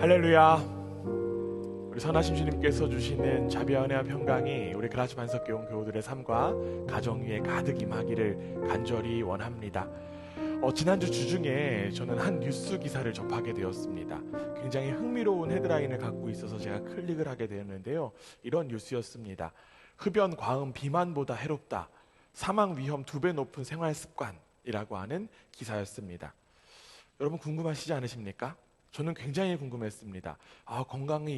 할렐루야. 우리 선하신 주님께서 주시는 자비와 은혜와 평강이 우리 그라치 반석교 온 교우들의 삶과 가정 위에 가득 임하기를 간절히 원합니다. 지난주 주중에 저는 한 뉴스 기사를 접하게 되었습니다. 굉장히 흥미로운 헤드라인을 갖고 있어서 제가 클릭을 하게 되었는데요. 이런 뉴스였습니다. 흡연, 과음, 비만보다 해롭다. 사망 위험 2배 높은 생활 습관이라고 하는 기사였습니다. 여러분 궁금하시지 않으십니까? 저는 굉장히 궁금했습니다. 건강에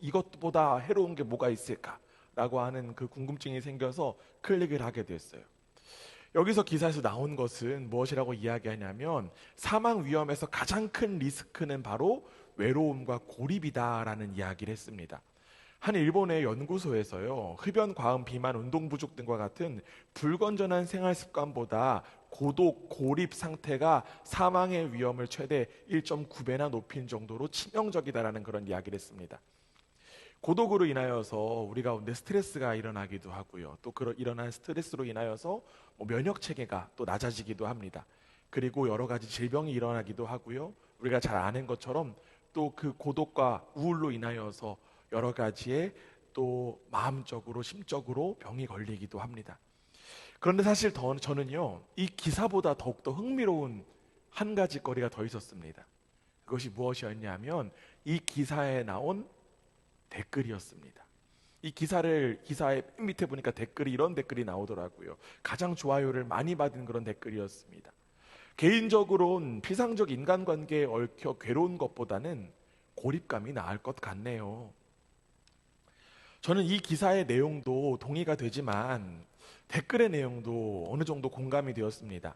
이것보다 해로운 게 뭐가 있을까라고 하는 그 궁금증이 생겨서 클릭을 하게 됐어요. 여기서 기사에서 나온 것은 무엇이라고 이야기하냐면 사망 위험에서 가장 큰 리스크는 바로 외로움과 고립이다라는 이야기를 했습니다. 한 일본의 연구소에서요, 흡연, 과음, 비만, 운동 부족 등과 같은 불건전한 생활 습관보다 고독, 고립 상태가 사망의 위험을 최대 1.9배나 높인 정도로 치명적이다라는 그런 이야기를 했습니다. 고독으로 인하여서 우리 가운데 스트레스가 일어나기도 하고요. 또 일어난 스트레스로 인하여서 면역 체계가 또 낮아지기도 합니다. 그리고 여러 가지 질병이 일어나기도 하고요. 우리가 잘 아는 것처럼 또 그 고독과 우울로 인하여서 여러 가지의 또 마음적으로 심적으로 병이 걸리기도 합니다. 그런데 사실 저는요, 이 기사보다 더욱더 흥미로운 한 가지 거리가 더 있었습니다. 그것이 무엇이었냐면 이 기사에 나온 댓글이었습니다. 이 기사의 맨 밑에 보니까 이런 댓글이 나오더라고요. 가장 좋아요를 많이 받은 그런 댓글이었습니다. 개인적으로는 피상적 인간관계에 얽혀 괴로운 것보다는 고립감이 나을 것 같네요. 저는 이 기사의 내용도 동의가 되지만 댓글의 내용도 어느 정도 공감이 되었습니다.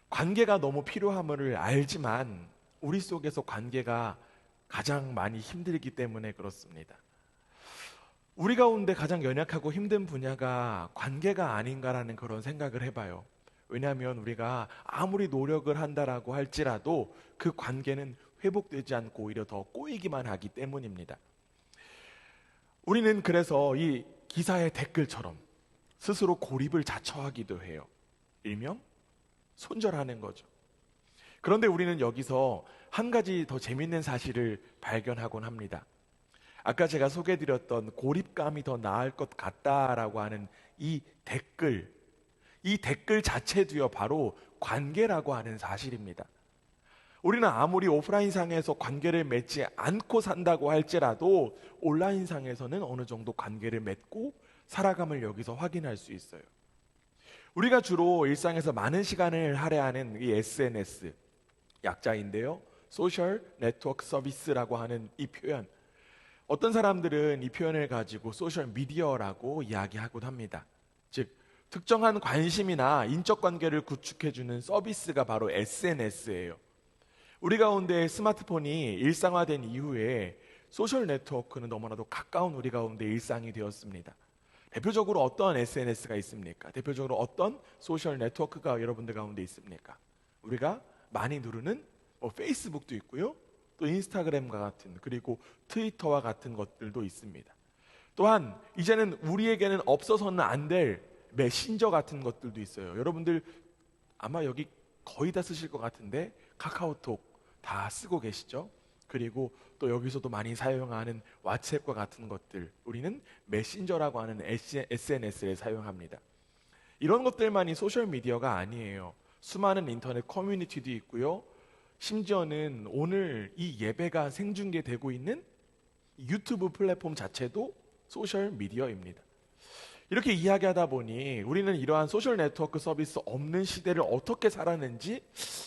관계가 너무 필요함을 알지만 우리 속에서 관계가 가장 많이 힘들기 때문에 그렇습니다. 우리 가운데 가장 연약하고 힘든 분야가 관계가 아닌가라는 그런 생각을 해봐요. 왜냐하면 우리가 아무리 노력을 한다라고 할지라도 그 관계는 회복되지 않고 오히려 더 꼬이기만 하기 때문입니다. 우리는 그래서 이 기사의 댓글처럼 스스로 고립을 자처하기도 해요. 일명 손절하는 거죠. 그런데 우리는 여기서 한 가지 더 재밌는 사실을 발견하곤 합니다. 아까 제가 소개해드렸던 고립감이 더 나을 것 같다라고 하는 이 댓글 자체도요, 바로 관계라고 하는 사실입니다. 우리는 아무리 오프라인상에서 관계를 맺지 않고 산다고 할지라도 온라인상에서는 어느 정도 관계를 맺고 살아감을 여기서 확인할 수 있어요. 우리가 주로 일상에서 많은 시간을 할애하는 이 SNS, 약자인데요, 소셜 네트워크 서비스라고 하는 이 표현, 어떤 사람들은 이 표현을 가지고 소셜 미디어라고 이야기하곤 합니다. 즉 특정한 관심이나 인적 관계를 구축해주는 서비스가 바로 SNS예요. 우리 가운데 스마트폰이 일상화된 이후에 소셜 네트워크는 너무나도 가까운 우리 가운데 일상이 되었습니다. 대표적으로 어떤 SNS가 있습니까? 대표적으로 어떤 소셜 네트워크가 여러분들 가운데 있습니까? 우리가 많이 누르는 페이스북도 있고요, 또 인스타그램과 같은, 그리고 트위터와 같은 것들도 있습니다. 또한 이제는 우리에게는 없어서는 안 될 메신저 같은 것들도 있어요. 여러분들 아마 여기 거의 다 쓰실 것 같은데 카카오톡 다 쓰고 계시죠? 그리고 또 여기서도 많이 사용하는 왓츠앱과 같은 것들, 우리는 메신저라고 하는 SNS를 사용합니다. 이런 것들만이 소셜미디어가 아니에요. 수많은 인터넷 커뮤니티도 있고요, 심지어는 오늘 이 예배가 생중계되고 있는 유튜브 플랫폼 자체도 소셜미디어입니다. 이렇게 이야기하다 보니 우리는 이러한 소셜 네트워크 서비스 없는 시대를 어떻게 살았는지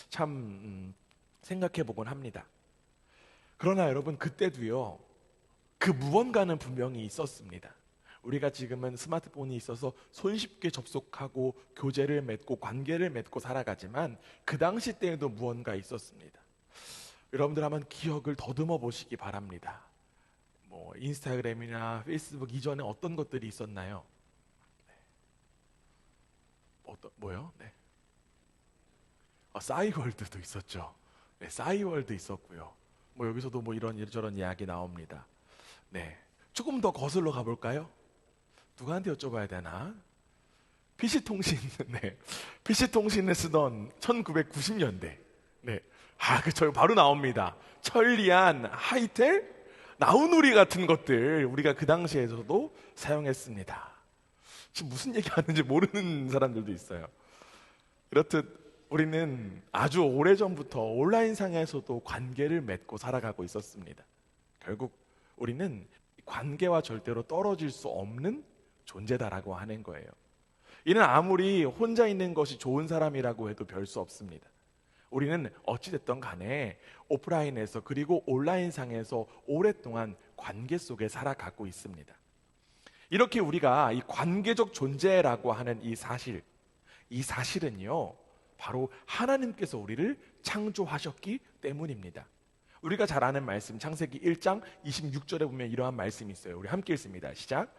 참 생각해 보곤 합니다. 그러나 여러분, 그때도요, 그 무언가는 분명히 있었습니다. 우리가 지금은 스마트폰이 있어서 손쉽게 접속하고 교제를 맺고 관계를 맺고 살아가지만 그 당시 때에도 무언가 있었습니다. 여러분들 한번 기억을 더듬어 보시기 바랍니다. 인스타그램이나 페이스북 이전에 어떤 것들이 있었나요? 뭐요? 네. 싸이월드도 있었죠. 네, 싸이월드 있었고요. 여기서도 이런저런 이야기 나옵니다. 네, 조금 더 거슬러 가볼까요? 누구한테 여쭤봐야 되나? PC통신, 네, PC통신을 쓰던 1990년대, 네, 그쵸. 바로 나옵니다. 천리안, 하이텔, 나우누리 같은 것들 우리가 그 당시에서도 사용했습니다. 지금 무슨 얘기하는지 모르는 사람들도 있어요. 이렇듯 우리는 아주 오래전부터 온라인상에서도 관계를 맺고 살아가고 있었습니다. 결국 우리는 관계와 절대로 떨어질 수 없는 존재다라고 하는 거예요. 이는 아무리 혼자 있는 것이 좋은 사람이라고 해도 별 수 없습니다. 우리는 어찌됐든 간에 오프라인에서 그리고 온라인상에서 오랫동안 관계 속에 살아가고 있습니다. 이렇게 우리가 이 관계적 존재라고 하는 이 사실은요, 바로 하나님께서 우리를 창조하셨기 때문입니다. 우리가 잘 아는 말씀, 창세기 1장 26절에 보면 이러한 말씀이 있어요. 우리 함께 읽습니다. 시작.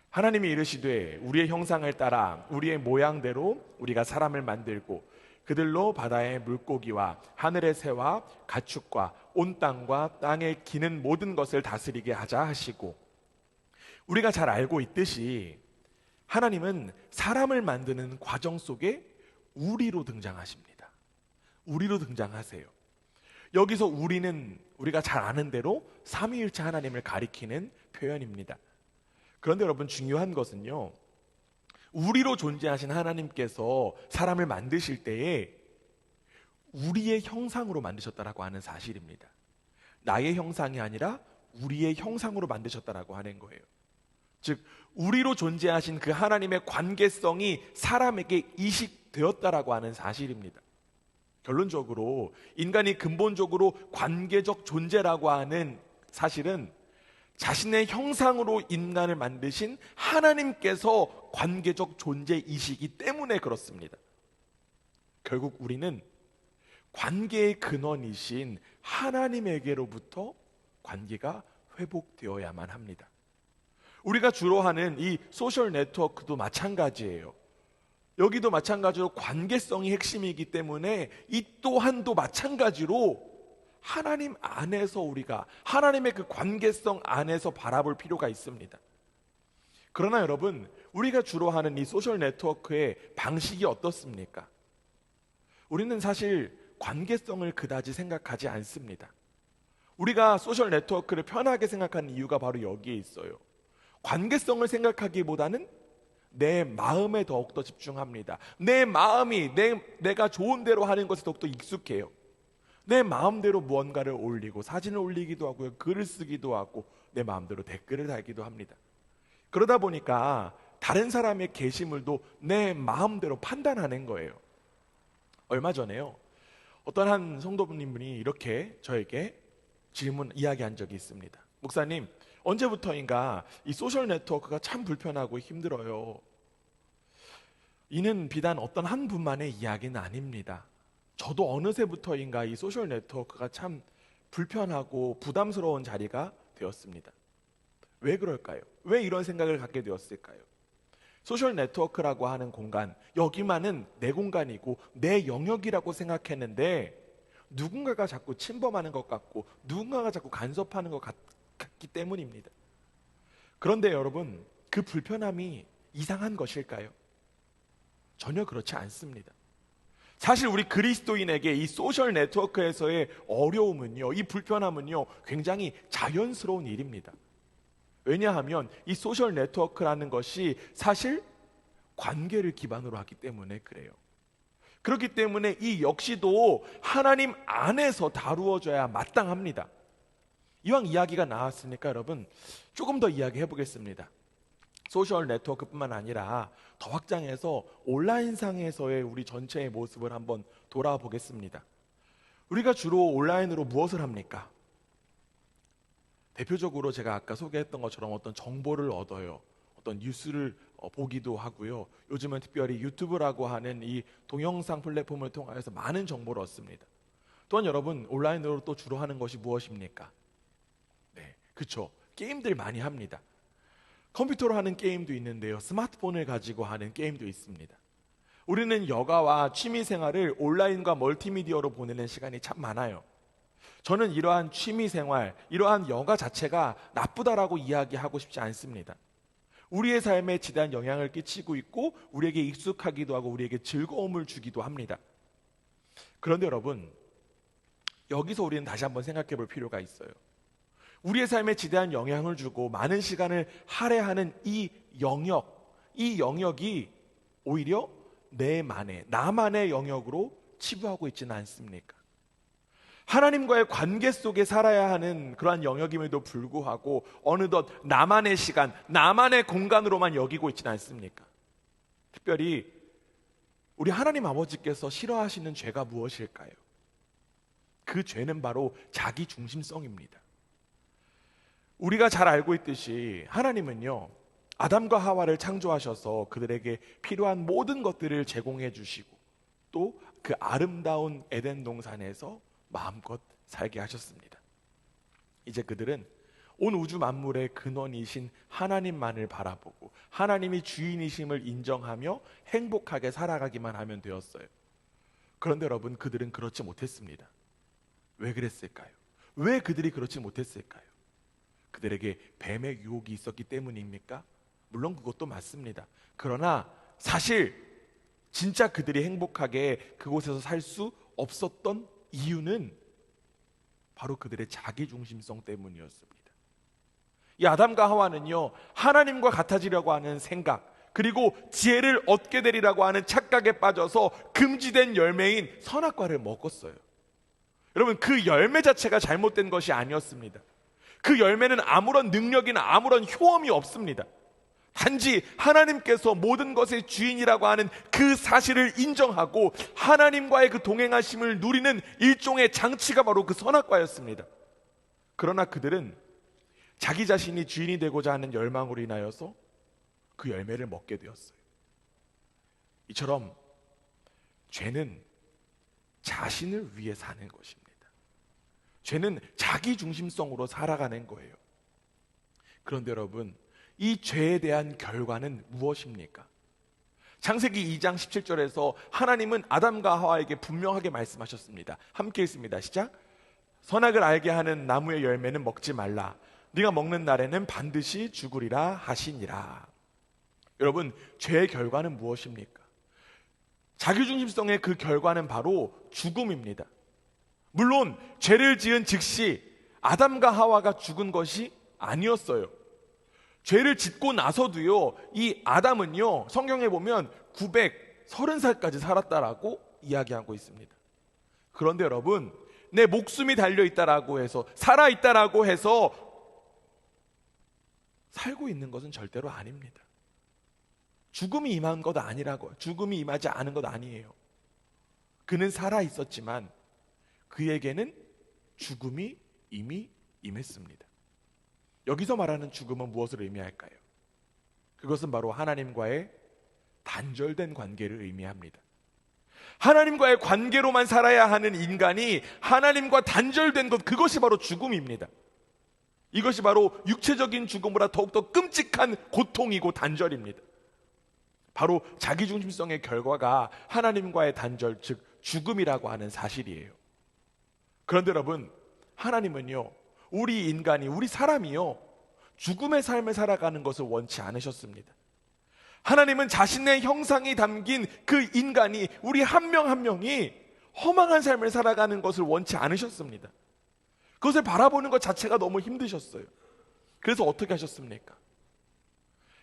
하나님이 이르시되 우리의 형상을 따라 우리의 모양대로 우리가 사람을 만들고 그들로 바다의 물고기와 하늘의 새와 가축과 온 땅과 땅에 기는 모든 것을 다스리게 하자 하시고, 우리가 잘 알고 있듯이 하나님은 사람을 만드는 과정 속에 우리로 등장하십니다. 우리로 등장하세요. 여기서 우리는 우리가 잘 아는 대로 삼위일체 하나님을 가리키는 표현입니다. 그런데 여러분, 중요한 것은요, 우리로 존재하신 하나님께서 사람을 만드실 때에 우리의 형상으로 만드셨다라고 하는 사실입니다. 나의 형상이 아니라 우리의 형상으로 만드셨다라고 하는 거예요. 즉, 우리로 존재하신 그 하나님의 관계성이 사람에게 이식되었다라고 하는 사실입니다. 결론적으로 인간이 근본적으로 관계적 존재라고 하는 사실은 자신의 형상으로 인간을 만드신 하나님께서 관계적 존재이시기 때문에 그렇습니다. 결국 우리는 관계의 근원이신 하나님에게로부터 관계가 회복되어야만 합니다. 우리가 주로 하는 이 소셜 네트워크도 마찬가지예요. 여기도 마찬가지로 관계성이 핵심이기 때문에 이 또한도 마찬가지로 하나님 안에서 우리가 하나님의 그 관계성 안에서 바라볼 필요가 있습니다. 그러나 여러분, 우리가 주로 하는 이 소셜 네트워크의 방식이 어떻습니까? 우리는 사실 관계성을 그다지 생각하지 않습니다. 우리가 소셜 네트워크를 편하게 생각하는 이유가 바로 여기에 있어요. 관계성을 생각하기보다는 내 마음에 더욱더 집중합니다. 내 마음이 내가 좋은 대로 하는 것에 더욱더 익숙해요. 내 마음대로 무언가를 올리고 사진을 올리기도 하고요, 글을 쓰기도 하고 내 마음대로 댓글을 달기도 합니다. 그러다 보니까 다른 사람의 게시물도 내 마음대로 판단하는 거예요. 얼마 전에요, 어떤 한 성도님분이 이렇게 저에게 이야기한 적이 있습니다. 목사님, 언제부터인가 이 소셜 네트워크가 참 불편하고 힘들어요. 이는 비단 어떤 한 분만의 이야기는 아닙니다. 저도 어느새부터인가 이 소셜 네트워크가 참 불편하고 부담스러운 자리가 되었습니다. 왜 그럴까요? 왜 이런 생각을 갖게 되었을까요? 소셜 네트워크라고 하는 공간, 여기만은 내 공간이고 내 영역이라고 생각했는데 누군가가 자꾸 침범하는 것 같고 누군가가 자꾸 간섭하는 것 같기 때문입니다. 그런데 여러분, 그 불편함이 이상한 것일까요? 전혀 그렇지 않습니다. 사실 우리 그리스도인에게 이 소셜 네트워크에서의 어려움은요, 이 불편함은요, 굉장히 자연스러운 일입니다. 왜냐하면 이 소셜 네트워크라는 것이 사실 관계를 기반으로 하기 때문에 그래요. 그렇기 때문에 이 역시도 하나님 안에서 다루어져야 마땅합니다. 이왕 이야기가 나왔으니까 여러분, 조금 더 이야기해 보겠습니다. 소셜 네트워크뿐만 아니라 더 확장해서 온라인상에서의 우리 전체의 모습을 한번 돌아보겠습니다. 우리가 주로 온라인으로 무엇을 합니까? 대표적으로 제가 아까 소개했던 것처럼 어떤 정보를 얻어요. 어떤 뉴스를 보기도 하고요. 요즘은 특별히 유튜브라고 하는 이 동영상 플랫폼을 통해서 많은 정보를 얻습니다. 또한 여러분, 온라인으로 또 주로 하는 것이 무엇입니까? 네, 그렇죠. 게임들 많이 합니다. 컴퓨터로 하는 게임도 있는데요, 스마트폰을 가지고 하는 게임도 있습니다. 우리는 여가와 취미 생활을 온라인과 멀티미디어로 보내는 시간이 참 많아요. 저는 이러한 취미 생활, 이러한 여가 자체가 나쁘다라고 이야기하고 싶지 않습니다. 우리의 삶에 지대한 영향을 끼치고 있고 우리에게 익숙하기도 하고 우리에게 즐거움을 주기도 합니다. 그런데 여러분, 여기서 우리는 다시 한번 생각해 볼 필요가 있어요. 우리의 삶에 지대한 영향을 주고 많은 시간을 할애하는 이 영역이 오히려 나만의 영역으로 치부하고 있지는 않습니까? 하나님과의 관계 속에 살아야 하는 그러한 영역임에도 불구하고 어느덧 나만의 시간, 나만의 공간으로만 여기고 있지는 않습니까? 특별히 우리 하나님 아버지께서 싫어하시는 죄가 무엇일까요? 그 죄는 바로 자기 중심성입니다. 우리가 잘 알고 있듯이 하나님은요, 아담과 하와를 창조하셔서 그들에게 필요한 모든 것들을 제공해 주시고 또 그 아름다운 에덴 동산에서 마음껏 살게 하셨습니다. 이제 그들은 온 우주 만물의 근원이신 하나님만을 바라보고 하나님이 주인이심을 인정하며 행복하게 살아가기만 하면 되었어요. 그런데 여러분, 그들은 그렇지 못했습니다. 왜 그랬을까요? 왜 그들이 그렇지 못했을까요? 그들에게 뱀의 유혹이 있었기 때문입니까? 물론 그것도 맞습니다. 그러나 사실 진짜 그들이 행복하게 그곳에서 살 수 없었던 이유는 바로 그들의 자기중심성 때문이었습니다. 이 아담과 하와는요, 하나님과 같아지려고 하는 생각, 그리고 지혜를 얻게 되리라고 하는 착각에 빠져서 금지된 열매인 선악과를 먹었어요. 여러분, 그 열매 자체가 잘못된 것이 아니었습니다. 그 열매는 아무런 능력이나 아무런 효험이 없습니다. 단지 하나님께서 모든 것의 주인이라고 하는 그 사실을 인정하고 하나님과의 그 동행하심을 누리는 일종의 장치가 바로 그 선악과였습니다. 그러나 그들은 자기 자신이 주인이 되고자 하는 열망으로 인하여서 그 열매를 먹게 되었어요. 이처럼 죄는 자신을 위해 사는 것입니다. 죄는 자기 중심성으로 살아가는 거예요. 그런데 여러분, 이 죄에 대한 결과는 무엇입니까? 창세기 2장 17절에서 하나님은 아담과 하와에게 분명하게 말씀하셨습니다. 함께 읽습니다. 시작. 선악을 알게 하는 나무의 열매는 먹지 말라. 네가 먹는 날에는 반드시 죽으리라 하시니라. 여러분, 죄의 결과는 무엇입니까? 자기중심성의 그 결과는 바로 죽음입니다. 물론 죄를 지은 즉시 아담과 하와가 죽은 것이 아니었어요. 죄를 짓고 나서도요, 이 아담은요, 성경에 보면 930살까지 살았다라고 이야기하고 있습니다. 그런데 여러분, 내 목숨이 달려있다라고 해서, 살아있다라고 해서 살고 있는 것은 절대로 아닙니다. 죽음이 임한 것 아니라고요. 죽음이 임하지 않은 것 아니에요. 그는 살아있었지만 그에게는 죽음이 이미 임했습니다. 여기서 말하는 죽음은 무엇을 의미할까요? 그것은 바로 하나님과의 단절된 관계를 의미합니다. 하나님과의 관계로만 살아야 하는 인간이 하나님과 단절된 것, 그것이 바로 죽음입니다. 이것이 바로 육체적인 죽음보다 더욱더 끔찍한 고통이고 단절입니다. 바로 자기중심성의 결과가 하나님과의 단절, 즉 죽음이라고 하는 사실이에요. 그런데 여러분, 하나님은요, 우리 인간이, 우리 사람이요, 죽음의 삶을 살아가는 것을 원치 않으셨습니다. 하나님은 자신의 형상이 담긴 그 인간이, 우리 한 명 한 명이 허망한 삶을 살아가는 것을 원치 않으셨습니다. 그것을 바라보는 것 자체가 너무 힘드셨어요. 그래서 어떻게 하셨습니까?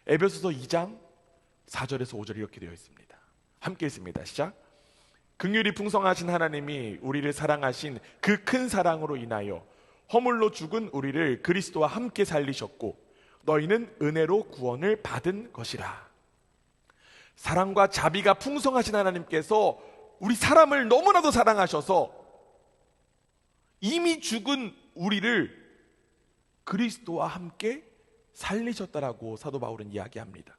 에베소서 2장 4절에서 5절이 이렇게 되어 있습니다. 함께 읽습니다. 시작. 긍휼이 풍성하신 하나님이 우리를 사랑하신 그 큰 사랑으로 인하여 허물로 죽은 우리를 그리스도와 함께 살리셨고 너희는 은혜로 구원을 받은 것이라. 사랑과 자비가 풍성하신 하나님께서 우리 사람을 너무나도 사랑하셔서 이미 죽은 우리를 그리스도와 함께 살리셨다라고 사도 바울은 이야기합니다.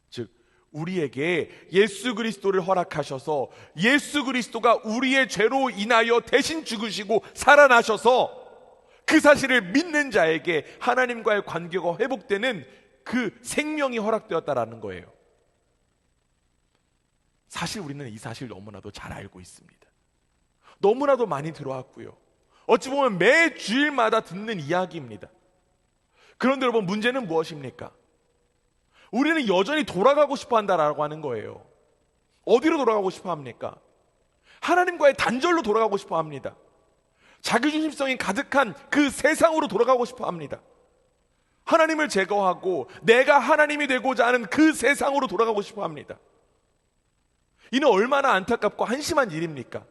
즉 우리에게 예수 그리스도를 허락하셔서 예수 그리스도가 우리의 죄로 인하여 대신 죽으시고 살아나셔서 그 사실을 믿는 자에게 하나님과의 관계가 회복되는 그 생명이 허락되었다라는 거예요. 사실 우리는 이 사실 너무나도 잘 알고 있습니다. 너무나도 많이 들어왔고요. 어찌 보면 매 주일마다 듣는 이야기입니다. 그런데 여러분, 문제는 무엇입니까? 우리는 여전히 돌아가고 싶어 한다라고 하는 거예요. 어디로 돌아가고 싶어 합니까? 하나님과의 단절로 돌아가고 싶어 합니다. 자기중심성이 가득한 그 세상으로 돌아가고 싶어 합니다. 하나님을 제거하고 내가 하나님이 되고자 하는 그 세상으로 돌아가고 싶어 합니다. 이는 얼마나 안타깝고 한심한 일입니까?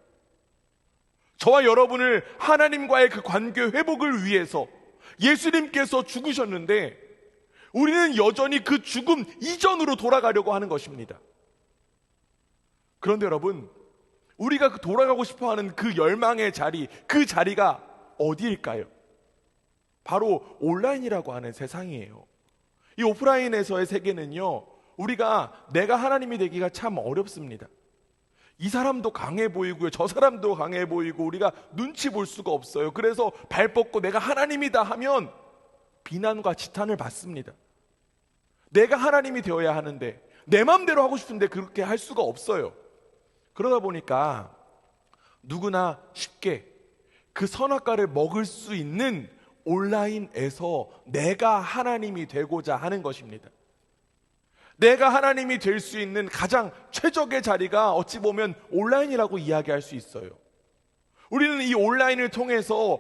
저와 여러분을 하나님과의 그 관계 회복을 위해서 예수님께서 죽으셨는데 우리는 여전히 그 죽음 이전으로 돌아가려고 하는 것입니다. 그런데 여러분, 우리가 돌아가고 싶어하는 그 열망의 자리, 그 자리가 어디일까요? 바로 온라인이라고 하는 세상이에요. 이 오프라인에서의 세계는요, 우리가 내가 하나님이 되기가 참 어렵습니다. 이 사람도 강해 보이고요, 저 사람도 강해 보이고 우리가 눈치 볼 수가 없어요. 그래서 발 뻗고 내가 하나님이다 하면 비난과 지탄을 받습니다. 내가 하나님이 되어야 하는데 내 마음대로 하고 싶은데 그렇게 할 수가 없어요. 그러다 보니까 누구나 쉽게 그 선악과를 먹을 수 있는 온라인에서 내가 하나님이 되고자 하는 것입니다. 내가 하나님이 될 수 있는 가장 최적의 자리가 어찌 보면 온라인이라고 이야기할 수 있어요. 우리는 이 온라인을 통해서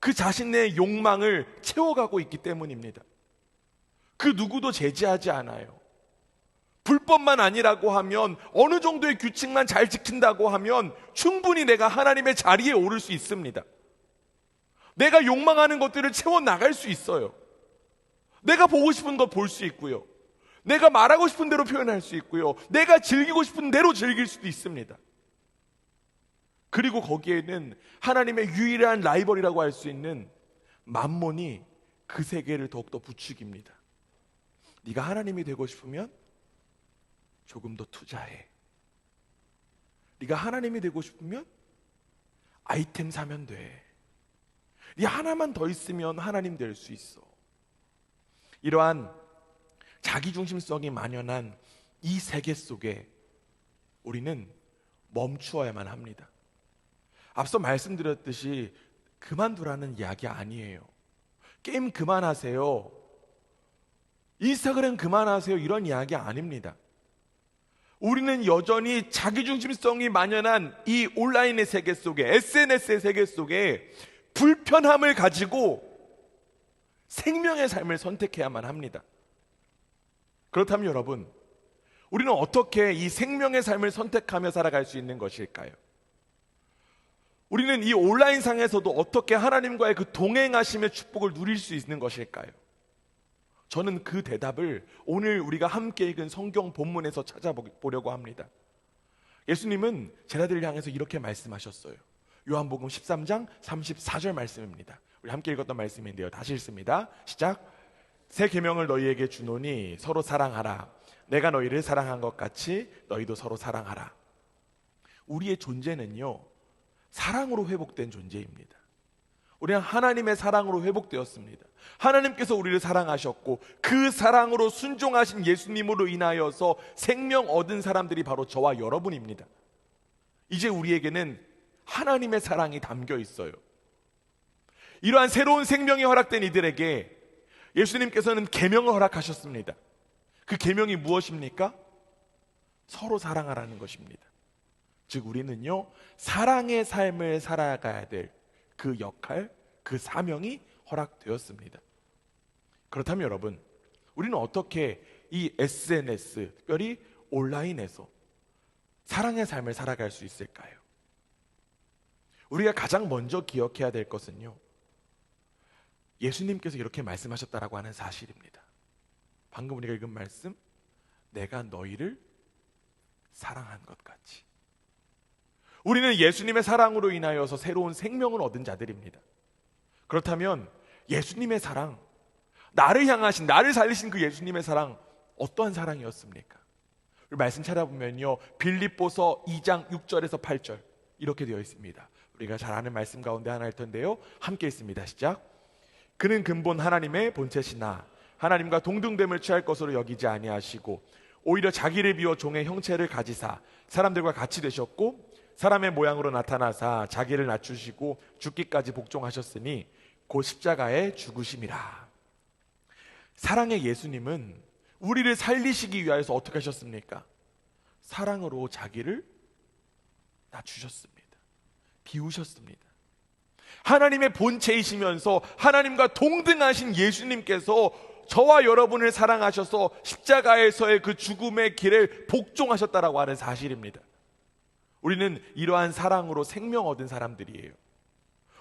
그 자신의 욕망을 채워가고 있기 때문입니다. 그 누구도 제지하지 않아요. 불법만 아니라고 하면, 어느 정도의 규칙만 잘 지킨다고 하면 충분히 내가 하나님의 자리에 오를 수 있습니다. 내가 욕망하는 것들을 채워나갈 수 있어요. 내가 보고 싶은 것 볼 수 있고요, 내가 말하고 싶은 대로 표현할 수 있고요, 내가 즐기고 싶은 대로 즐길 수도 있습니다. 그리고 거기에는 하나님의 유일한 라이벌이라고 할 수 있는 만몬이 그 세계를 더욱더 부추깁니다. 네가 하나님이 되고 싶으면 조금 더 투자해. 네가 하나님이 되고 싶으면 아이템 사면 돼. 네 하나만 더 있으면 하나님 될 수 있어. 이러한 자기중심성이 만연한 이 세계 속에 우리는 멈추어야만 합니다. 앞서 말씀드렸듯이 그만두라는 이야기 아니에요. 게임 그만하세요, 인스타그램 그만하세요, 이런 이야기 아닙니다. 우리는 여전히 자기중심성이 만연한 이 온라인의 세계 속에, SNS의 세계 속에 불편함을 가지고 생명의 삶을 선택해야만 합니다. 그렇다면 여러분, 우리는 어떻게 이 생명의 삶을 선택하며 살아갈 수 있는 것일까요? 우리는 이 온라인상에서도 어떻게 하나님과의 그 동행하심의 축복을 누릴 수 있는 것일까요? 저는 그 대답을 오늘 우리가 함께 읽은 성경 본문에서 찾아보려고 합니다. 예수님은 제자들을 향해서 이렇게 말씀하셨어요. 요한복음 13장 34절 말씀입니다. 우리 함께 읽었던 말씀인데요, 다시 읽습니다. 시작. 새 계명을 너희에게 주노니 서로 사랑하라. 내가 너희를 사랑한 것 같이 너희도 서로 사랑하라. 우리의 존재는요, 사랑으로 회복된 존재입니다. 우리는 하나님의 사랑으로 회복되었습니다. 하나님께서 우리를 사랑하셨고 그 사랑으로 순종하신 예수님으로 인하여서 생명 얻은 사람들이 바로 저와 여러분입니다. 이제 우리에게는 하나님의 사랑이 담겨 있어요. 이러한 새로운 생명이 허락된 이들에게 예수님께서는 계명을 허락하셨습니다. 그 계명이 무엇입니까? 서로 사랑하라는 것입니다. 즉 우리는요, 사랑의 삶을 살아가야 될 그 역할, 그 사명이 허락되었습니다. 그렇다면 여러분, 우리는 어떻게 이 SNS, 특별히 온라인에서 사랑의 삶을 살아갈 수 있을까요? 우리가 가장 먼저 기억해야 될 것은요, 예수님께서 이렇게 말씀하셨다라고 하는 사실입니다. 방금 우리가 읽은 말씀, 내가 너희를 사랑한 것 같이. 우리는 예수님의 사랑으로 인하여서 새로운 생명을 얻은 자들입니다. 그렇다면 예수님의 사랑, 나를 향하신, 나를 살리신 그 예수님의 사랑, 어떠한 사랑이었습니까? 말씀 찾아보면요, 빌립보서 2장 6절에서 8절 이렇게 되어 있습니다. 우리가 잘 아는 말씀 가운데 하나일 텐데요, 함께 읽습니다. 시작. 그는 근본 하나님의 본체시나 하나님과 동등됨을 취할 것으로 여기지 아니하시고 오히려 자기를 비워 종의 형체를 가지사 사람들과 같이 되셨고 사람의 모양으로 나타나사 자기를 낮추시고 죽기까지 복종하셨으니 곧 십자가에 죽으심이라. 사랑의 예수님은 우리를 살리시기 위하여서 어떻게 하셨습니까? 사랑으로 자기를 낮추셨습니다. 비우셨습니다. 하나님의 본체이시면서 하나님과 동등하신 예수님께서 저와 여러분을 사랑하셔서 십자가에서의 그 죽음의 길을 복종하셨다라고 하는 사실입니다. 우리는 이러한 사랑으로 생명 얻은 사람들이에요.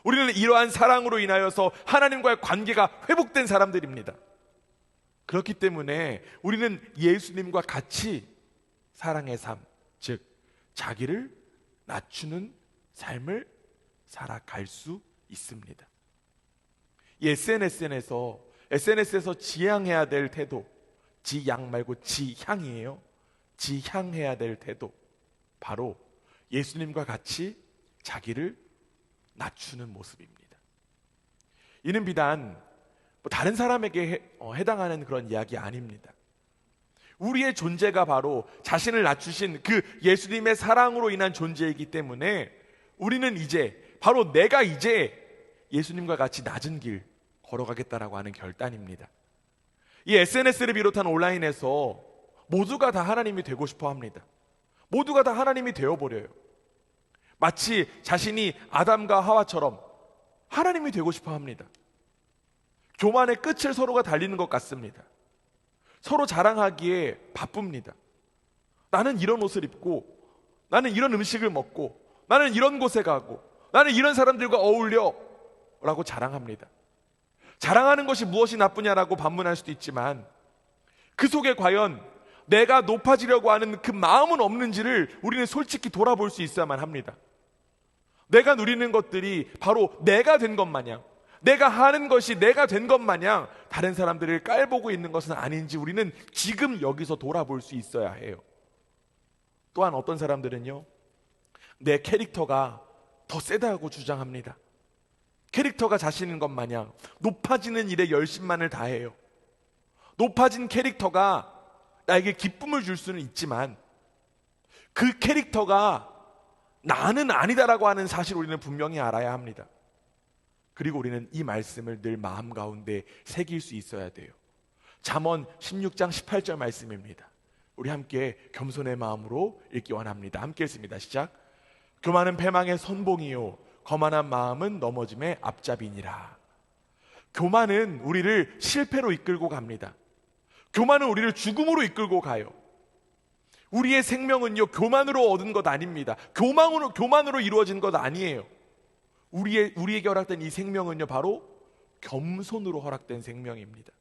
우리는 이러한 사랑으로 인하여서 하나님과의 관계가 회복된 사람들입니다. 그렇기 때문에 우리는 예수님과 같이 사랑의 삶, 즉 자기를 낮추는 삶을 살아갈 수 있습니다. 이 SNS에서 지향해야 될 태도, 지양 말고 지향이에요. 지향해야 될 태도, 바로 예수님과 같이 자기를 낮추는 모습입니다. 이는 비단 다른 사람에게 해당하는 그런 이야기 아닙니다. 우리의 존재가 바로 자신을 낮추신 그 예수님의 사랑으로 인한 존재이기 때문에 우리는 바로 내가 이제 예수님과 같이 낮은 길 걸어가겠다라고 하는 결단입니다. 이 SNS를 비롯한 온라인에서 모두가 다 하나님이 되고 싶어 합니다. 모두가 다 하나님이 되어버려요. 마치 자신이 아담과 하와처럼 하나님이 되고 싶어 합니다. 교만의 끝을 서로가 달리는 것 같습니다. 서로 자랑하기에 바쁩니다. 나는 이런 옷을 입고, 나는 이런 음식을 먹고, 나는 이런 곳에 가고, 나는 이런 사람들과 어울려 라고 자랑합니다. 자랑하는 것이 무엇이 나쁘냐라고 반문할 수도 있지만 그 속에 과연 내가 높아지려고 하는 그 마음은 없는지를 우리는 솔직히 돌아볼 수 있어야만 합니다. 내가 누리는 것들이 바로 내가 된 것 마냥, 내가 하는 것이 내가 된 것 마냥 다른 사람들을 깔보고 있는 것은 아닌지 우리는 지금 여기서 돌아볼 수 있어야 해요. 또한 어떤 사람들은요, 내 캐릭터가 더 세다고 주장합니다. 캐릭터가 자신인 것 마냥 높아지는 일에 열심만을 다해요. 높아진 캐릭터가 나에게 기쁨을 줄 수는 있지만 그 캐릭터가 나는 아니다라고 하는 사실을 우리는 분명히 알아야 합니다. 그리고 우리는 이 말씀을 늘 마음 가운데 새길 수 있어야 돼요. 잠언 16장 18절 말씀입니다. 우리 함께 겸손의 마음으로 읽기 원합니다. 함께 읽습니다. 시작. 교만은 패망의 선봉이요 거만한 마음은 넘어짐의 앞잡이니라. 교만은 우리를 실패로 이끌고 갑니다. 교만은 우리를 죽음으로 이끌고 가요. 우리의 생명은요 교만으로 얻은 것 아닙니다. 교만으로 이루어진 것 아니에요. 우리에게 허락된 이 생명은요 바로 겸손으로 허락된 생명입니다.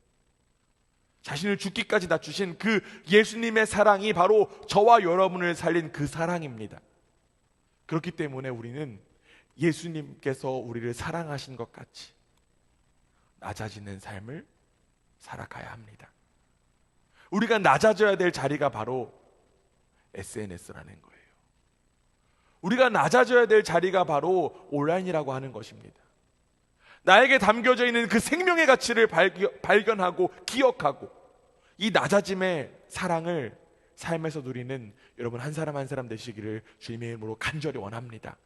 자신을 죽기까지 낮추신 그 예수님의 사랑이 바로 저와 여러분을 살린 그 사랑입니다. 그렇기 때문에 우리는 예수님께서 우리를 사랑하신 것 같이 낮아지는 삶을 살아가야 합니다. 우리가 낮아져야 될 자리가 바로 SNS라는 거예요. 우리가 낮아져야 될 자리가 바로 온라인이라고 하는 것입니다. 나에게 담겨져 있는 그 생명의 가치를 발견하고 기억하고 이 낮아짐의 사랑을 삶에서 누리는 여러분 한 사람 한 사람 되시기를 주님의 이름으로 간절히 원합니다.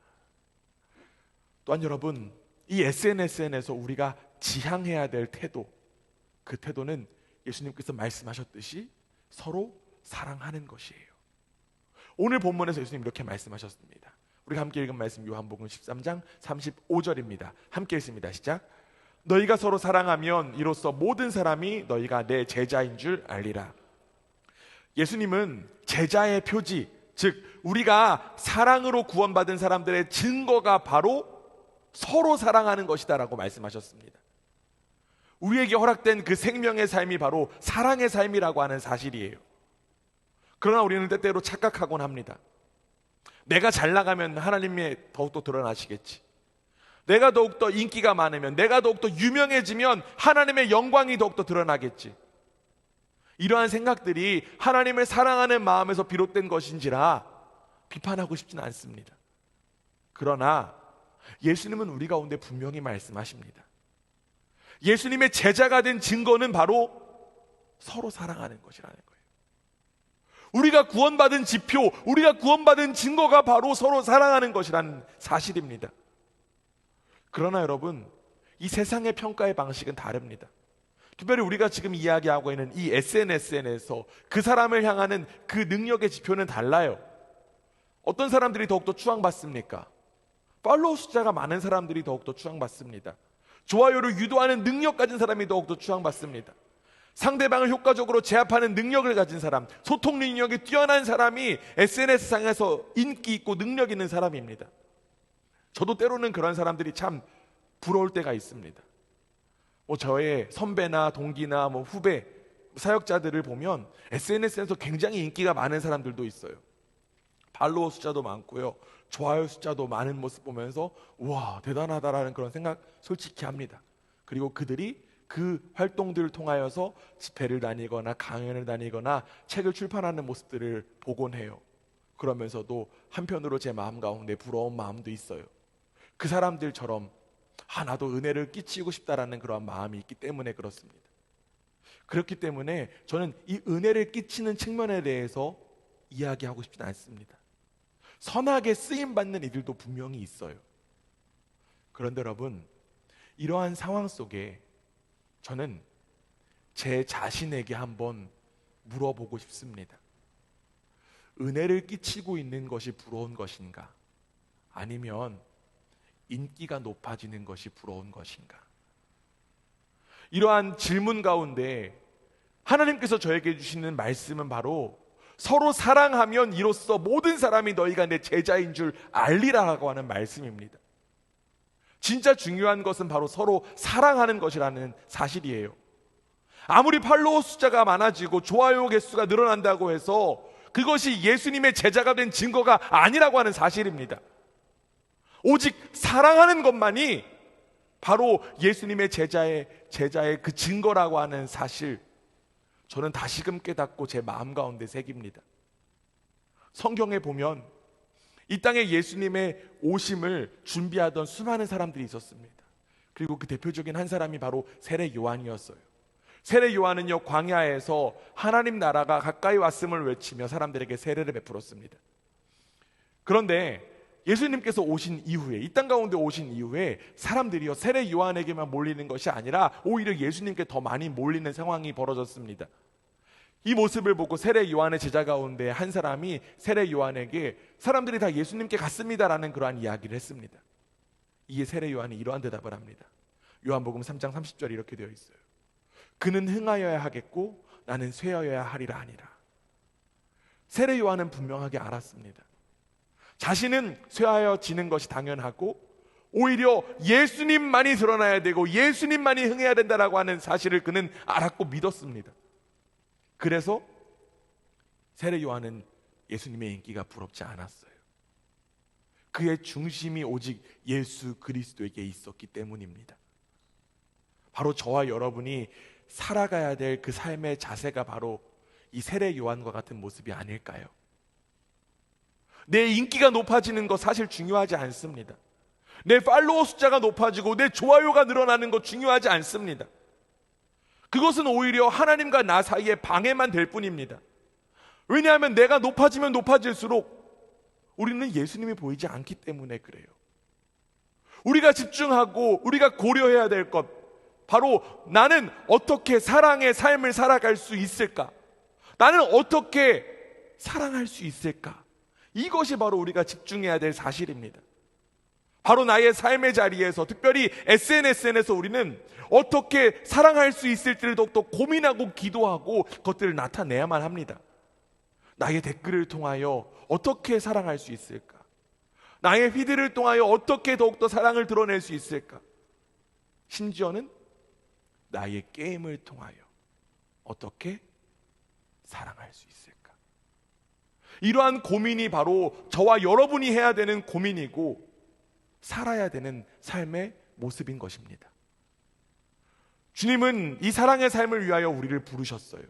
또한 여러분, 이 SNS에서 우리가 지향해야 될 태도, 그 태도는 예수님께서 말씀하셨듯이 서로 사랑하는 것이에요. 오늘 본문에서 예수님 이렇게 말씀하셨습니다. 우리가 함께 읽은 말씀 요한복음 13장 35절입니다. 함께 읽습니다. 시작. 너희가 서로 사랑하면 이로써 모든 사람이 너희가 내 제자인 줄 알리라. 예수님은 제자의 표지, 즉 우리가 사랑으로 구원받은 사람들의 증거가 바로 서로 사랑하는 것이다 라고 말씀하셨습니다. 우리에게 허락된 그 생명의 삶이 바로 사랑의 삶이라고 하는 사실이에요. 그러나 우리는 때때로 착각하곤 합니다. 내가 잘 나가면 하나님이 더욱더 드러나시겠지. 내가 더욱더 인기가 많으면, 내가 더욱더 유명해지면 하나님의 영광이 더욱더 드러나겠지. 이러한 생각들이 하나님을 사랑하는 마음에서 비롯된 것인지라 비판하고 싶지는 않습니다. 그러나 예수님은 우리 가운데 분명히 말씀하십니다. 예수님의 제자가 된 증거는 바로 서로 사랑하는 것이라는 거예요. 우리가 구원받은 지표, 우리가 구원받은 증거가 바로 서로 사랑하는 것이라는 사실입니다. 그러나 여러분, 이 세상의 평가의 방식은 다릅니다. 특별히 우리가 지금 이야기하고 있는 이 SNS에서 그 사람을 향하는 그 능력의 지표는 달라요. 어떤 사람들이 더욱더 추앙받습니까? 팔로워 숫자가 많은 사람들이 더욱더 추앙받습니다. 좋아요를 유도하는 능력 가진 사람이 더욱더 추앙받습니다. 상대방을 효과적으로 제압하는 능력을 가진 사람, 소통 능력이 뛰어난 사람이 SNS상에서 인기 있고 능력 있는 사람입니다. 저도 때로는 그런 사람들이 참 부러울 때가 있습니다. 저의 선배나 동기나 후배, 사역자들을 보면 SNS에서 굉장히 인기가 많은 사람들도 있어요. 팔로워 숫자도 많고요, 좋아요 숫자도 많은 모습 보면서 우와 대단하다라는 그런 생각 솔직히 합니다. 그리고 그들이 그 활동들을 통하여서 집회를 다니거나 강연을 다니거나 책을 출판하는 모습들을 보곤 해요. 그러면서도 한편으로 제 마음 가운데 부러운 마음도 있어요. 그 사람들처럼 나도 은혜를 끼치고 싶다라는 그런 마음이 있기 때문에 그렇습니다. 그렇기 때문에 저는 이 은혜를 끼치는 측면에 대해서 이야기하고 싶지는 않습니다. 선하게 쓰임받는 이들도 분명히 있어요. 그런데 여러분, 이러한 상황 속에 저는 제 자신에게 한번 물어보고 싶습니다. 은혜를 끼치고 있는 것이 부러운 것인가? 아니면 인기가 높아지는 것이 부러운 것인가? 이러한 질문 가운데 하나님께서 저에게 주시는 말씀은 바로 서로 사랑하면 이로써 모든 사람이 너희가 내 제자인 줄 알리라라고 하는 말씀입니다. 진짜 중요한 것은 바로 서로 사랑하는 것이라는 사실이에요. 아무리 팔로워 숫자가 많아지고 좋아요 개수가 늘어난다고 해서 그것이 예수님의 제자가 된 증거가 아니라고 하는 사실입니다. 오직 사랑하는 것만이 바로 예수님의 제자의 그 증거라고 하는 사실, 저는 다시금 깨닫고 제 마음 가운데 새깁니다. 성경에 보면 이 땅에 예수님의 오심을 준비하던 수많은 사람들이 있었습니다. 그리고 그 대표적인 한 사람이 바로 세례 요한이었어요. 세례 요한은요, 광야에서 하나님 나라가 가까이 왔음을 외치며 사람들에게 세례를 베풀었습니다. 그런데 예수님께서 오신 이후에, 이 땅 가운데 오신 이후에 사람들이요, 세례 요한에게만 몰리는 것이 아니라 오히려 예수님께 더 많이 몰리는 상황이 벌어졌습니다. 이 모습을 보고 세례 요한의 제자 가운데 한 사람이 세례 요한에게 사람들이 다 예수님께 갔습니다라는 그러한 이야기를 했습니다. 이에 세례 요한이 이러한 대답을 합니다. 요한복음 3장 30절에 이렇게 되어 있어요. 그는 흥하여야 하겠고 나는 쇠하여야 하리라 하니라. 세례 요한은 분명하게 알았습니다. 자신은 쇠하여지는 것이 당연하고 오히려 예수님만이 드러나야 되고 예수님만이 흥해야 된다라고 하는 사실을 그는 알았고 믿었습니다. 그래서 세례 요한은 예수님의 인기가 부럽지 않았어요. 그의 중심이 오직 예수 그리스도에게 있었기 때문입니다. 바로 저와 여러분이 살아가야 될 그 삶의 자세가 바로 이 세례 요한과 같은 모습이 아닐까요? 내 인기가 높아지는 거 사실 중요하지 않습니다. 내 팔로워 숫자가 높아지고 내 좋아요가 늘어나는 거 중요하지 않습니다. 그것은 오히려 하나님과 나 사이에 방해만 될 뿐입니다. 왜냐하면 내가 높아지면 높아질수록 우리는 예수님이 보이지 않기 때문에 그래요. 우리가 집중하고 우리가 고려해야 될 것, 바로 나는 어떻게 사랑의 삶을 살아갈 수 있을까? 나는 어떻게 사랑할 수 있을까? 이것이 바로 우리가 집중해야 될 사실입니다. 바로 나의 삶의 자리에서, 특별히 SNS에서 우리는 어떻게 사랑할 수 있을지를 더욱더 고민하고 기도하고 그것들을 나타내야만 합니다. 나의 댓글을 통하여 어떻게 사랑할 수 있을까? 나의 피드를 통하여 어떻게 더욱더 사랑을 드러낼 수 있을까? 심지어는 나의 게임을 통하여 어떻게 사랑할 수 있을까? 이러한 고민이 바로 저와 여러분이 해야 되는 고민이고 살아야 되는 삶의 모습인 것입니다. 주님은 이 사랑의 삶을 위하여 우리를 부르셨어요.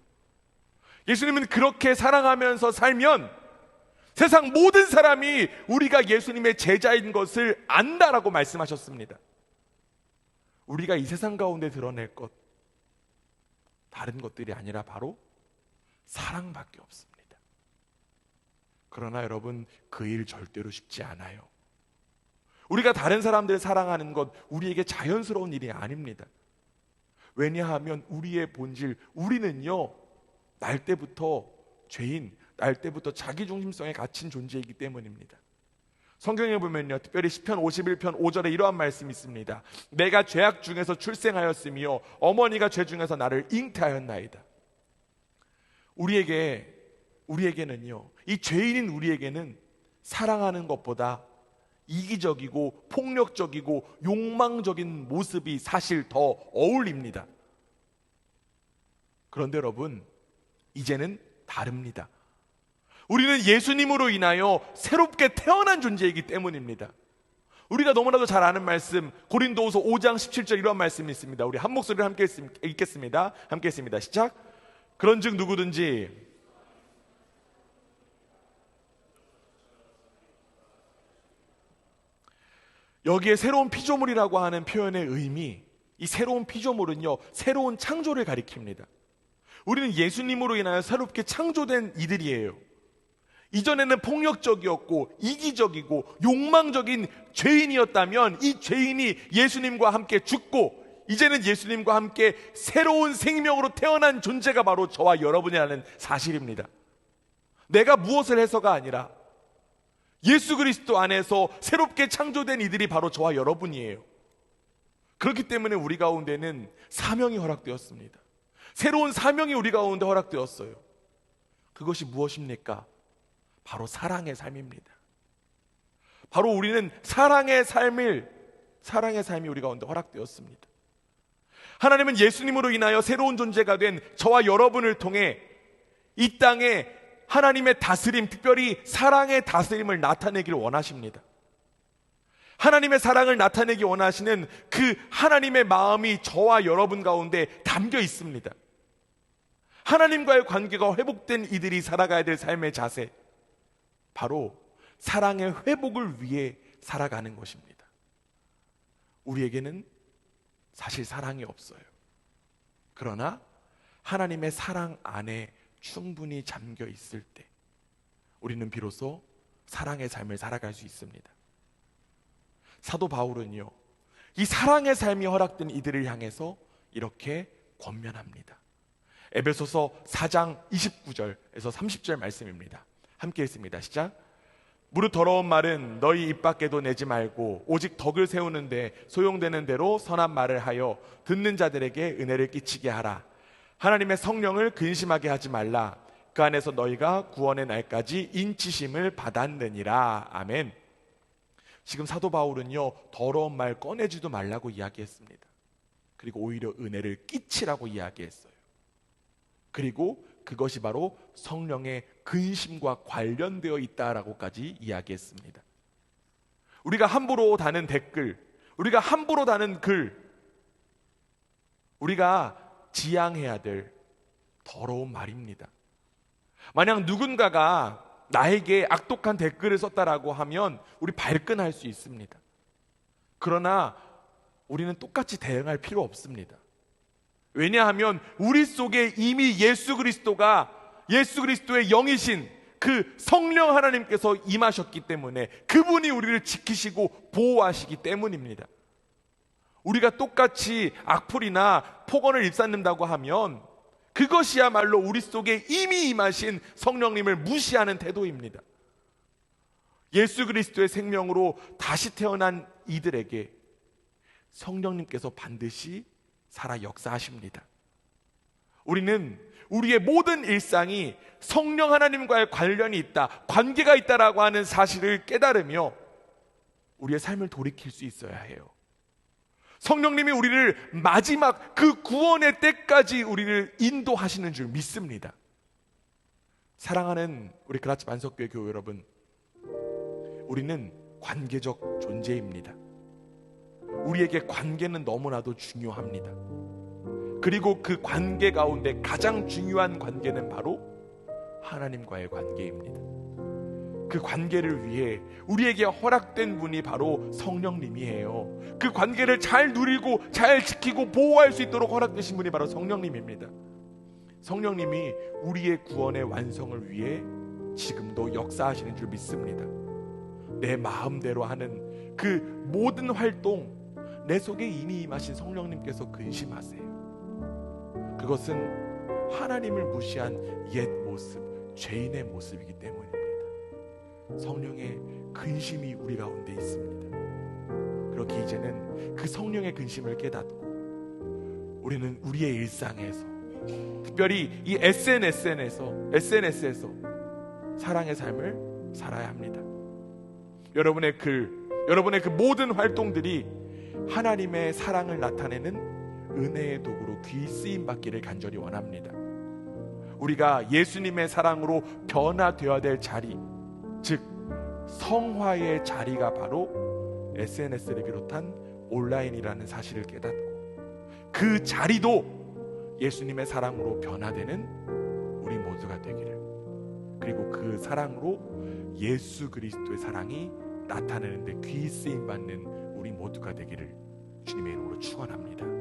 예수님은 그렇게 사랑하면서 살면 세상 모든 사람이 우리가 예수님의 제자인 것을 안다라고 말씀하셨습니다. 우리가 이 세상 가운데 드러낼 것, 다른 것들이 아니라 바로 사랑밖에 없습니다. 그러나 여러분, 그 일 절대로 쉽지 않아요. 우리가 다른 사람들을 사랑하는 것, 우리에게 자연스러운 일이 아닙니다. 왜냐하면 우리의 본질, 우리는요, 날 때부터 죄인, 날 때부터 자기중심성에 갇힌 존재이기 때문입니다. 성경에 보면요, 특별히 시편 51편 5절에 이러한 말씀이 있습니다. 내가 죄악 중에서 출생하였으며 어머니가 죄 중에서 나를 잉태하였나이다. 우리에게는요, 이 죄인인 우리에게는 사랑하는 것보다 이기적이고 폭력적이고 욕망적인 모습이 사실 더 어울립니다. 그런데 여러분, 이제는 다릅니다. 우리는 예수님으로 인하여 새롭게 태어난 존재이기 때문입니다. 우리가 너무나도 잘 아는 말씀, 고린도후서 5장 17절 이런 말씀이 있습니다. 우리 한 목소리로 함께 읽겠습니다. 함께 했습니다. 시작. 그런즉 누구든지 여기에 새로운 피조물이라고 하는 표현의 의미, 이 새로운 피조물은요, 새로운 창조를 가리킵니다. 우리는 예수님으로 인하여 새롭게 창조된 이들이에요. 이전에는 폭력적이었고 이기적이고 욕망적인 죄인이었다면 이 죄인이 예수님과 함께 죽고 이제는 예수님과 함께 새로운 생명으로 태어난 존재가 바로 저와 여러분이라는 사실입니다. 내가 무엇을 해서가 아니라 예수 그리스도 안에서 새롭게 창조된 이들이 바로 저와 여러분이에요. 그렇기 때문에 우리 가운데는 사명이 허락되었습니다. 새로운 사명이 우리 가운데 허락되었어요. 그것이 무엇입니까? 바로 사랑의 삶입니다. 바로 우리는 사랑의 삶이 우리 가운데 허락되었습니다. 하나님은 예수님으로 인하여 새로운 존재가 된 저와 여러분을 통해 이 땅에 하나님의 다스림, 특별히 사랑의 다스림을 나타내기를 원하십니다. 하나님의 사랑을 나타내기 원하시는 그 하나님의 마음이 저와 여러분 가운데 담겨 있습니다. 하나님과의 관계가 회복된 이들이 살아가야 될 삶의 자세, 바로 사랑의 회복을 위해 살아가는 것입니다. 우리에게는 사실 사랑이 없어요. 그러나 하나님의 사랑 안에 충분히 잠겨 있을 때 우리는 비로소 사랑의 삶을 살아갈 수 있습니다. 사도 바울은요, 이 사랑의 삶이 허락된 이들을 향해서 이렇게 권면합니다. 에베소서 4장 29절에서 30절 말씀입니다. 함께 읽습니다. 시작. 무릇 더러운 말은 너희 입 밖에도 내지 말고 오직 덕을 세우는데 소용되는 대로 선한 말을 하여 듣는 자들에게 은혜를 끼치게 하라. 하나님의 성령을 근심하게 하지 말라. 그 안에서 너희가 구원의 날까지 인치심을 받았느니라. 아멘. 지금 사도 바울은요, 더러운 말 꺼내지도 말라고 이야기했습니다. 그리고 오히려 은혜를 끼치라고 이야기했어요. 그리고 그것이 바로 성령의 근심과 관련되어 있다라고까지 이야기했습니다. 우리가 함부로 다는 댓글, 우리가 함부로 다는 글, 우리가 지양해야 될 더러운 말입니다. 만약 누군가가 나에게 악독한 댓글을 썼다라고 하면 우리 발끈할 수 있습니다. 그러나 우리는 똑같이 대응할 필요 없습니다. 왜냐하면 우리 속에 이미 예수 그리스도의 영이신 그 성령 하나님께서 임하셨기 때문에 그분이 우리를 지키시고 보호하시기 때문입니다. 우리가 똑같이 악플이나 폭언을 일삼는다고 하면 그것이야말로 우리 속에 이미 임하신 성령님을 무시하는 태도입니다. 예수 그리스도의 생명으로 다시 태어난 이들에게 성령님께서 반드시 살아 역사하십니다. 우리는 우리의 모든 일상이 성령 하나님과의 관련이 있다, 관계가 있다라고 하는 사실을 깨달으며 우리의 삶을 돌이킬 수 있어야 해요. 성령님이 우리를 마지막 그 구원의 때까지 우리를 인도하시는 줄 믿습니다. 사랑하는 우리 그라치 만석교회 교회 여러분, 우리는 관계적 존재입니다. 우리에게 관계는 너무나도 중요합니다. 그리고 그 관계 가운데 가장 중요한 관계는 바로 하나님과의 관계입니다. 그 관계를 위해 우리에게 허락된 분이 바로 성령님이에요. 그 관계를 잘 누리고 잘 지키고 보호할 수 있도록 허락되신 분이 바로 성령님입니다. 성령님이 우리의 구원의 완성을 위해 지금도 역사하시는 줄 믿습니다. 내 마음대로 하는 그 모든 활동, 내 속에 이미 임하신 성령님께서 근심하세요. 그것은 하나님을 무시한 옛 모습, 죄인의 모습이기 때문입니다. 성령의 근심이 우리 가운데 있습니다. 그렇게 이제는 그 성령의 근심을 깨닫고 우리는 우리의 일상에서, 특별히 이 SNS에서 사랑의 삶을 살아야 합니다. 여러분의 글, 여러분의 그 모든 활동들이 하나님의 사랑을 나타내는 은혜의 도구로 귀 쓰임 받기를 간절히 원합니다. 우리가 예수님의 사랑으로 변화되어야 될 자리, 즉 성화의 자리가 바로 SNS를 비롯한 온라인이라는 사실을 깨닫고 그 자리도 예수님의 사랑으로 변화되는 우리 모두가 되기를, 그리고 그 사랑으로 예수 그리스도의 사랑이 나타내는데 귀 쓰임 받는 우리 모두가 되기를 주님의 이름으로 축원합니다.